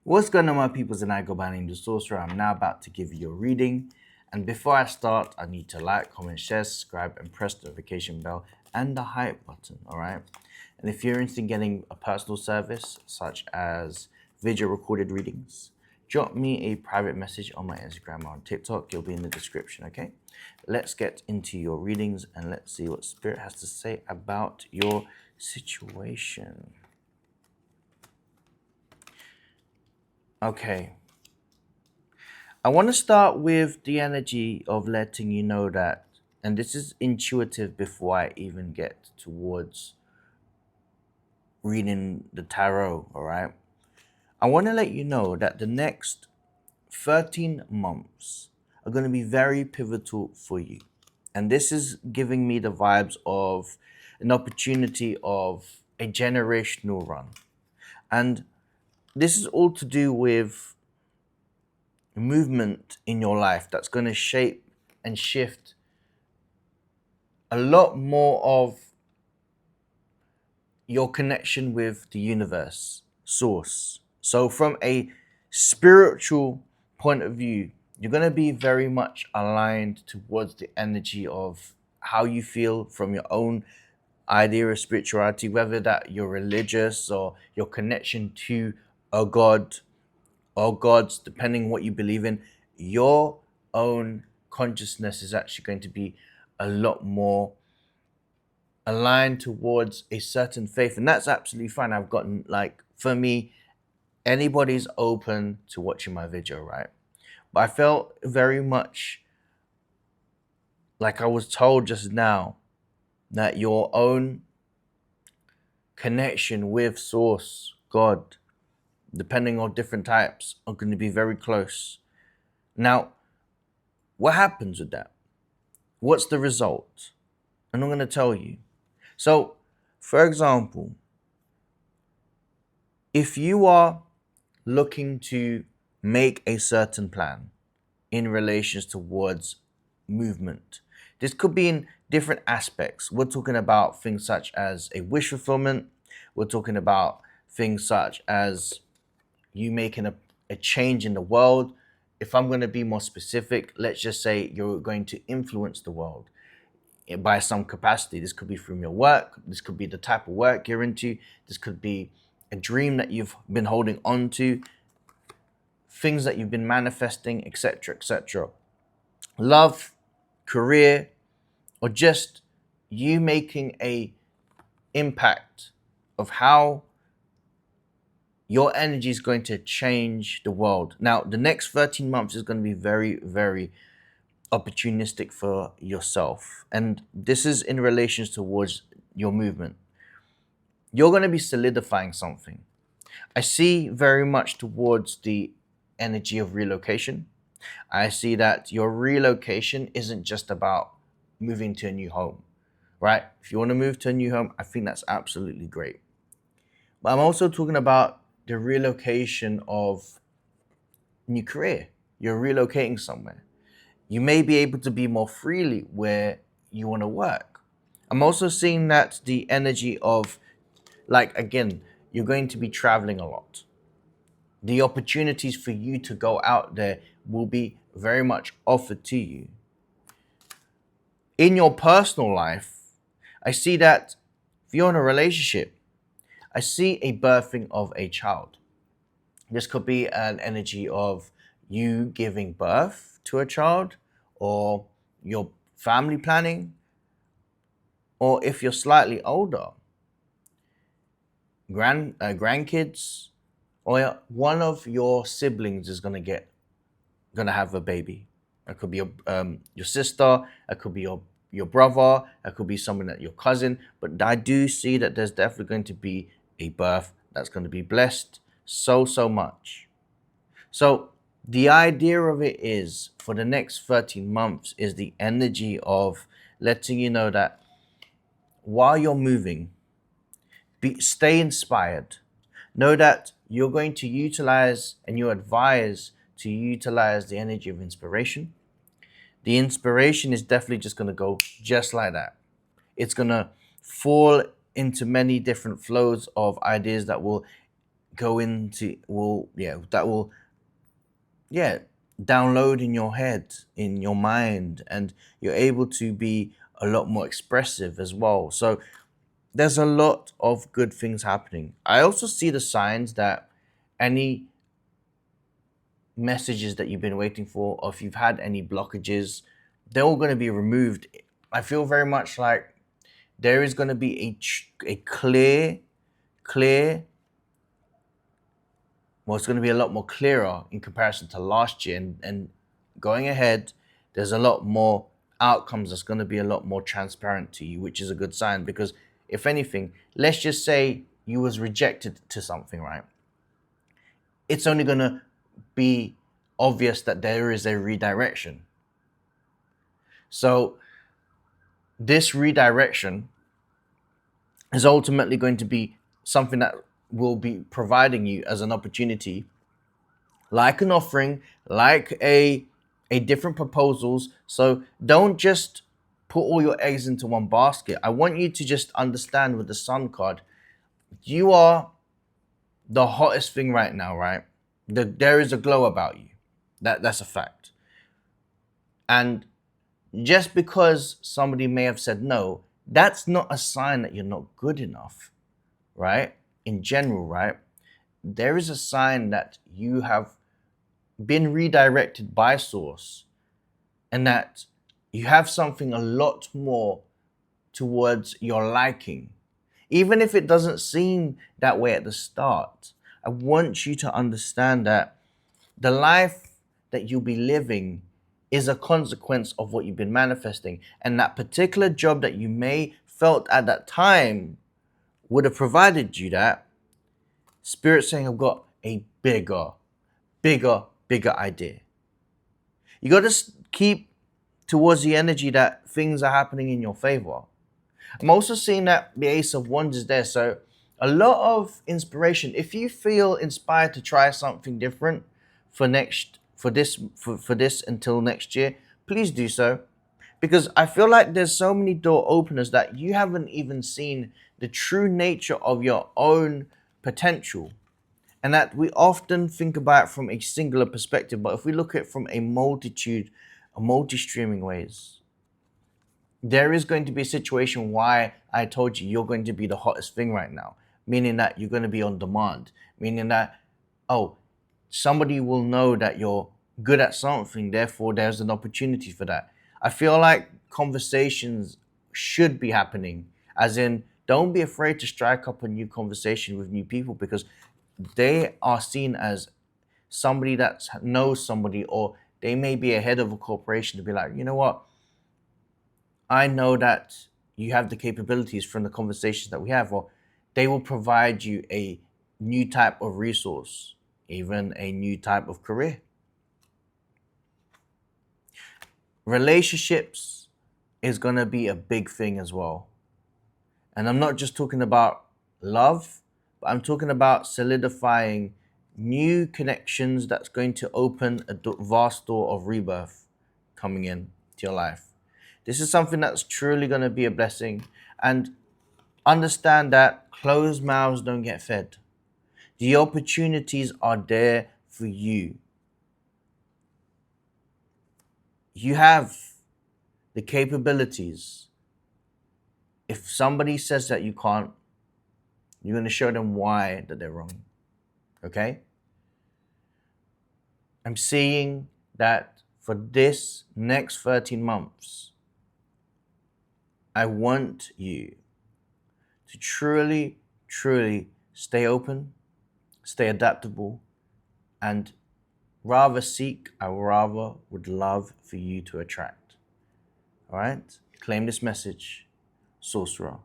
What's going on, my peoples, and I go by the name the Sorcerer. I'm now about to give you a reading. And before I start, I need to like, comment, share, subscribe, and press the notification bell and the hype button, all right? And if you're interested in getting a personal service, such as video recorded readings, drop me a private message on my Instagram or on TikTok. It'll be in the description, okay? Let's get into your readings and let's see what Spirit has to say about your situation. Okay. I want to start with the energy of letting you know that, and this is intuitive before I even get towards reading the tarot, all right? I want to let you know that the next 13 months are going to be very pivotal for you. And this is giving me the vibes of an opportunity of a generational run. And this is all to do with movement in your life that's going to shape and shift a lot more of your connection with the universe, source. So from a spiritual point of view, you're going to be very much aligned towards the energy of how you feel from your own idea of spirituality, whether that you're religious or your connection to a god or gods, depending what you believe in. Your own consciousness is actually going to be a lot more aligned towards a certain faith, and that's absolutely fine. I've gotten, like, for me, anybody's open to watching my video, right? But I felt very much like I was told just now that your own connection with source, God, depending on different types, are going to be very close. Now, what happens with that? What's the result? And I'm going to tell you. So, for example, if you are looking to make a certain plan in relations towards movement, this could be in different aspects. We're talking about things such as a wish fulfillment. We're talking about things such as you making a change in the world. If I'm going to be more specific, let's just say you're going to influence the world by some capacity. This could be from your work. This could be the type of work you're into. This could be a dream that you've been holding on to, things that you've been manifesting, etc., etc. Love, career, or just you making a impact of how your energy is going to change the world. Now, the next 13 months is going to be very, very opportunistic for yourself. And this is in relations towards your movement. You're going to be solidifying something. I see very much towards the energy of relocation. I see that your relocation isn't just about moving to a new home, right? If you want to move to a new home, I think that's absolutely great. But I'm also talking about the relocation of new career. You're relocating somewhere. You may be able to be more freely where you want to work. I'm also seeing that the energy of, like, again, you're going to be traveling a lot. The opportunities for you to go out there will be very much offered to you. In your personal life, I see that if you're in a relationship, I see a birthing of a child. This could be an energy of you giving birth to a child, or your family planning, or if you're slightly older, grandkids, or one of your siblings is gonna have a baby. It could be your sister, it could be your brother, it could be someone that your cousin. But I do see that there's definitely going to be a birth that's going to be blessed so much. So the idea of it is, for the next 13 months, is the energy of letting you know that while you're moving, stay inspired. Know that you're going to utilize, and you advise to utilize, the energy of inspiration. The inspiration is definitely just going to go just like that. It's going to fall into many different flows of ideas that will go into that will download in your head, in your mind, and you're able to be a lot more expressive as well. So there's a lot of good things happening. I also see the signs that any messages that you've been waiting for, or if you've had any blockages, they're all going to be removed. I feel very much like there is going to be a clear, well, it's going to be a lot more clearer in comparison to last year. And going ahead, there's a lot more outcomes that's going to be a lot more transparent to you, which is a good sign. Because if anything, let's just say you was rejected to something, right? It's only going to be obvious that there is a redirection. So this redirection is ultimately going to be something that will be providing you as an opportunity, like an offering, like a different proposals. So don't just put all your eggs into one basket. I want you to just understand with the Sun card, you are the hottest thing right now, right? There is a glow about you. That's a fact. And just because somebody may have said no, that's not a sign that you're not good enough, right? In general, right? There is a sign that you have been redirected by source and that you have something a lot more towards your liking. Even if it doesn't seem that way at the start, I want you to understand that the life that you'll be living is a consequence of what you've been manifesting. And that particular job that you may felt at that time would have provided you that. Spirit saying, I've got a bigger idea. You got to keep towards the energy that things are happening in your favor. I'm also seeing that the Ace of Wands is there. So a lot of inspiration. If you feel inspired to try something different for this until next year, please do so. Because I feel like there's so many door openers that you haven't even seen the true nature of your own potential. And that we often think about it from a singular perspective, but if we look at it from a multi-streaming ways, there is going to be a situation why I told you you're going to be the hottest thing right now, meaning that you're going to be on demand, meaning that, oh, somebody will know that you're good at something, therefore there's an opportunity for that. I feel like conversations should be happening, as in, don't be afraid to strike up a new conversation with new people, because they are seen as somebody that knows somebody, or they may be a head of a corporation to be like, you know what? I know that you have the capabilities from the conversations that we have, or they will provide you a new type of resource, even a new type of career. Relationships is going to be a big thing as well. And I'm not just talking about love, but I'm talking about solidifying new connections that's going to open a vast door of rebirth coming in to your life. This is something that's truly going to be a blessing. And understand that closed mouths don't get fed. The opportunities are there for you. You have the capabilities. If somebody says that you can't, you're going to show them why that they're wrong. Okay? I'm seeing that for this next 13 months, I want you to truly stay open, stay adaptable, and rather seek, I rather would love for you to attract. All right? Claim this message, Sorcerer.